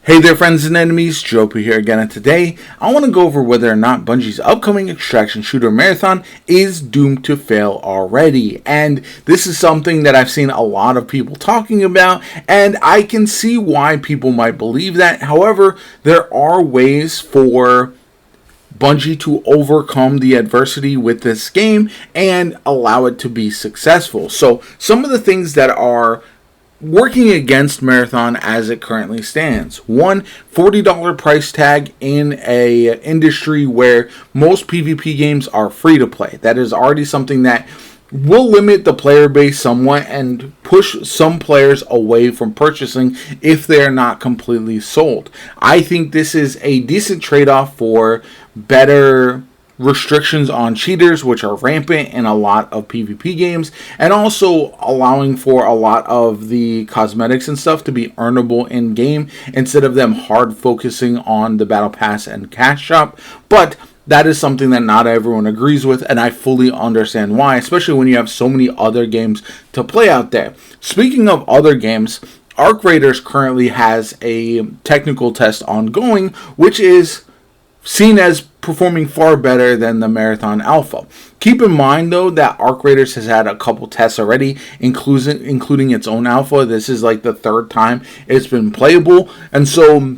Hey there friends and enemies, JoPa here again, and today I want to go over whether or not Bungie's upcoming extraction shooter marathon is doomed to fail already. And this is something that I've seen a lot of people talking about, and I can see why people might believe that. However, there are ways for Bungie to overcome the adversity with this game and allow it to be successful. So some of the things that are working against Marathon as it currently stands. One, $40 price tag in a industry where most PvP games are free to play. That is already something that will limit the player base somewhat and push some players away from purchasing if they're not completely sold. I think this is a decent trade-off for better restrictions on cheaters, which are rampant in a lot of PvP games, and also allowing for a lot of the cosmetics and stuff to be earnable in game instead of them hard focusing on the battle pass and cash shop. But that is something that not everyone agrees with, and I fully understand why, especially when you have so many other games to play out there. Speaking of other games, Arc Raiders currently has a technical test ongoing, which is seen as performing far better than the Marathon Alpha. Keep in mind, though, that Arc Raiders has had a couple tests already, including its own alpha. This is like the third time it's been playable, and so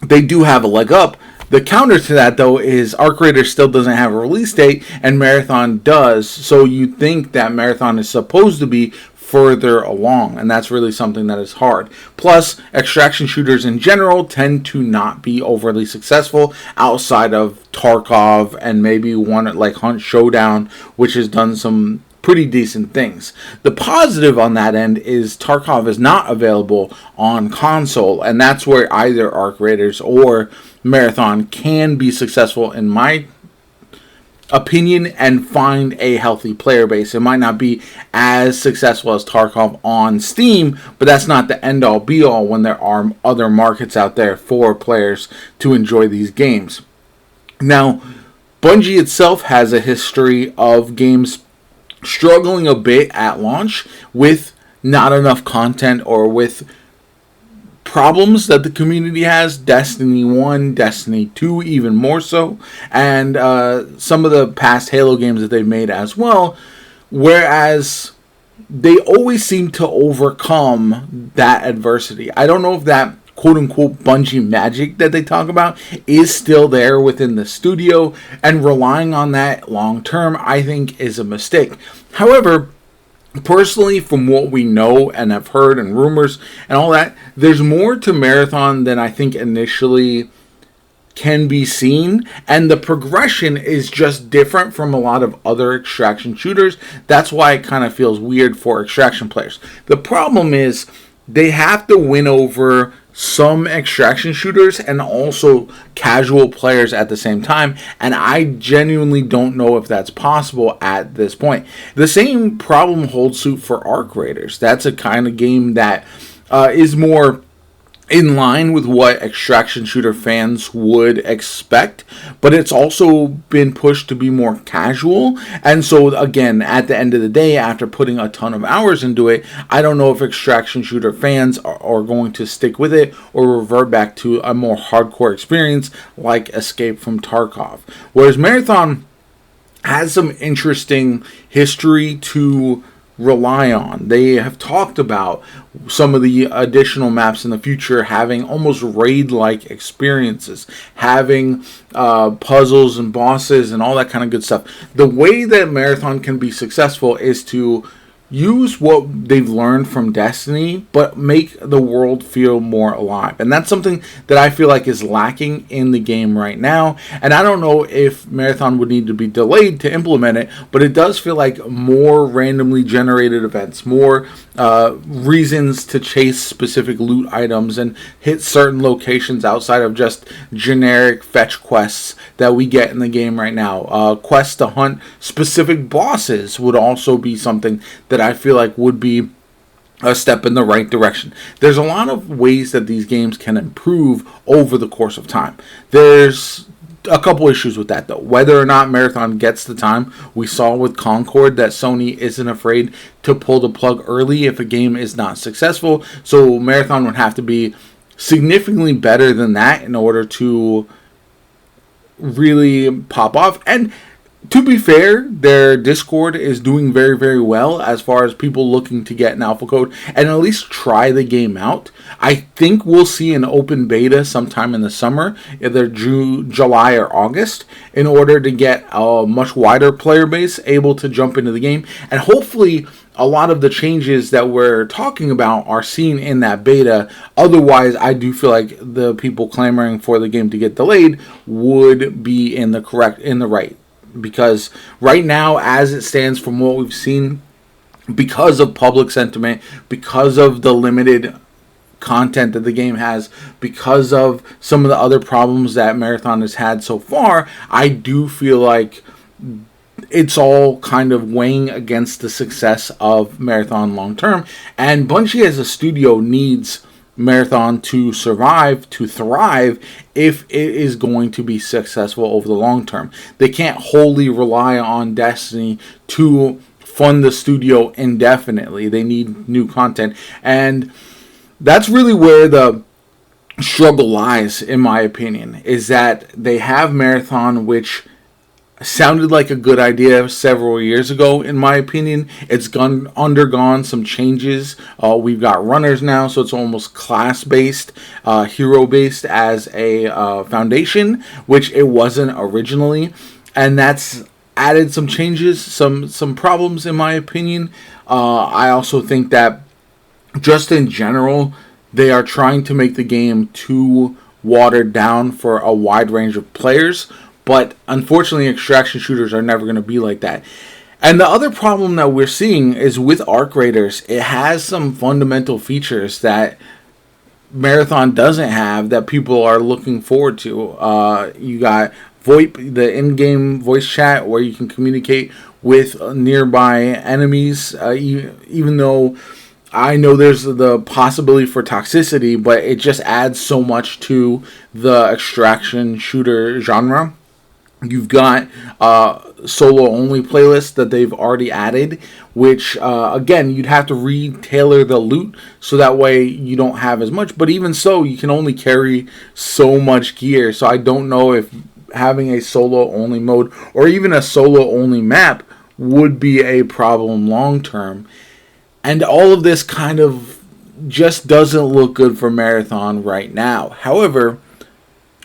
they do have a leg up. The counter to that, though, is Arc Raiders still doesn't have a release date, and Marathon does, so you think that Marathon is supposed to be further along, and that's really something that is hard. Plus, extraction shooters in general tend to not be overly successful outside of Tarkov and maybe one like Hunt Showdown, which has done some pretty decent things. The positive on that end is Tarkov is not available on console, and that's where either Arc Raiders or Marathon can be successful in my opinion and find a healthy player base. It might not be as successful as Tarkov on Steam, but that's not the end all be all when there are other markets out there for players to enjoy these games. Now, Bungie itself has a history of games struggling a bit at launch with not enough content or with problems that the community has. Destiny 1, Destiny 2 even more so, and some of the past Halo games that they've made as well, whereas they always seem to overcome that adversity. I don't know if that quote-unquote Bungie magic that they talk about is still there within the studio, and relying on that long-term, I think, is a mistake. However, personally, from what we know and have heard and rumors and all that, there's more to Marathon than I think initially can be seen, and the progression is just different from a lot of other extraction shooters. That's why it kind of feels weird for extraction players. The problem is they have to win over some extraction shooters and also casual players at the same time, and I genuinely don't know if that's possible at this point. The same problem holds suit for Arc Raiders. That's a kind of game that is more in line with what extraction shooter fans would expect, but it's also been pushed to be more casual. And so again, at the end of the day, after putting a ton of hours into it, I don't know if extraction shooter fans are going to stick with it or revert back to a more hardcore experience like Escape from Tarkov. Whereas Marathon has some interesting history to rely on. They have talked about some of the additional maps in the future having almost raid-like experiences, having puzzles and bosses and all that kind of good stuff. The way that Marathon can be successful is to use what they've learned from Destiny, but make the world feel more alive. And that's something that I feel like is lacking in the game right now. And I don't know if Marathon would need to be delayed to implement it, but it does feel like more randomly generated events, more reasons to chase specific loot items and hit certain locations outside of just generic fetch quests that we get in the game right now. Quests to hunt specific bosses would also be something that I feel like would be a step in the right direction. There's a lot of ways that these games can improve over the course of time. There's a couple issues with that, though. Whether or not Marathon gets the time, we saw with Concord that Sony isn't afraid to pull the plug early if a game is not successful. So Marathon would have to be significantly better than that in order to really pop off. And to be fair, their Discord is doing very, very well as far as people looking to get an alpha code and at least try the game out. I think we'll see an open beta sometime in the summer, either July or August, in order to get a much wider player base able to jump into the game. And hopefully a lot of the changes that we're talking about are seen in that beta. Otherwise, I do feel like the people clamoring for the game to get delayed would be in the right. Because right now, as it stands from what we've seen, because of public sentiment, because of the limited content that the game has, because of some of the other problems that Marathon has had so far, I do feel like it's all kind of weighing against the success of Marathon long term. And Bungie as a studio needs Marathon to survive, to thrive, if it is going to be successful over the long term. They can't wholly rely on Destiny to fund the studio indefinitely. They need new content. And that's really where the struggle lies, in my opinion, is that they have Marathon, which sounded like a good idea several years ago, in my opinion. It's undergone some changes. We've got runners now, so it's almost class-based, hero-based as a foundation, which it wasn't originally. And that's added some changes, some problems, in my opinion. I also think that just in general, they are trying to make the game too watered down for a wide range of players. But unfortunately, extraction shooters are never going to be like that. And the other problem that we're seeing is with Arc Raiders. It has some fundamental features that Marathon doesn't have that people are looking forward to. You got VoIP, the in-game voice chat, where you can communicate with nearby enemies, even though I know there's the possibility for toxicity, but it just adds so much to the extraction shooter genre. You've got solo-only playlists that they've already added, which, again, you'd have to re-tailor the loot so that way you don't have as much. But even so, you can only carry so much gear. So I don't know if having a solo-only mode or even a solo-only map would be a problem long-term. And all of this kind of just doesn't look good for Marathon right now. However,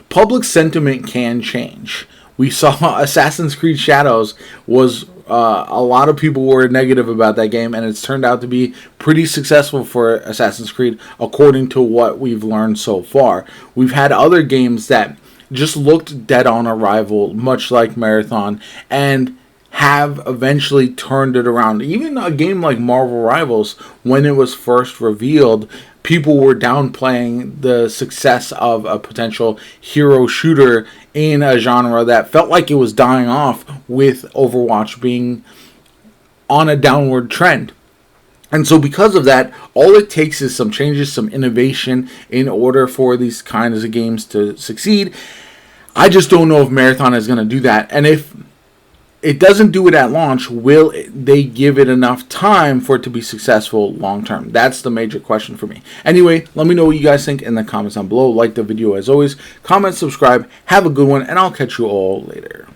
public sentiment can change. We saw Assassin's Creed Shadows was a lot of people were negative about that game, and it's turned out to be pretty successful for Assassin's Creed according to what we've learned so far. We've had other games that just looked dead on arrival, much like Marathon, and have eventually turned it around. Even a game like Marvel Rivals, when it was first revealed, people were downplaying the success of a potential hero shooter in a genre that felt like it was dying off, with Overwatch being on a downward trend. And so because of that, all it takes is some changes, some innovation in order for these kinds of games to succeed. I just don't know if Marathon is going to do that. And if it doesn't do it at launch, will they give it enough time for it to be successful long term? That's the major question for me. Anyway, let me know what you guys think in the comments down below. Like the video as always. Comment, subscribe. Have a good one, and I'll catch you all later.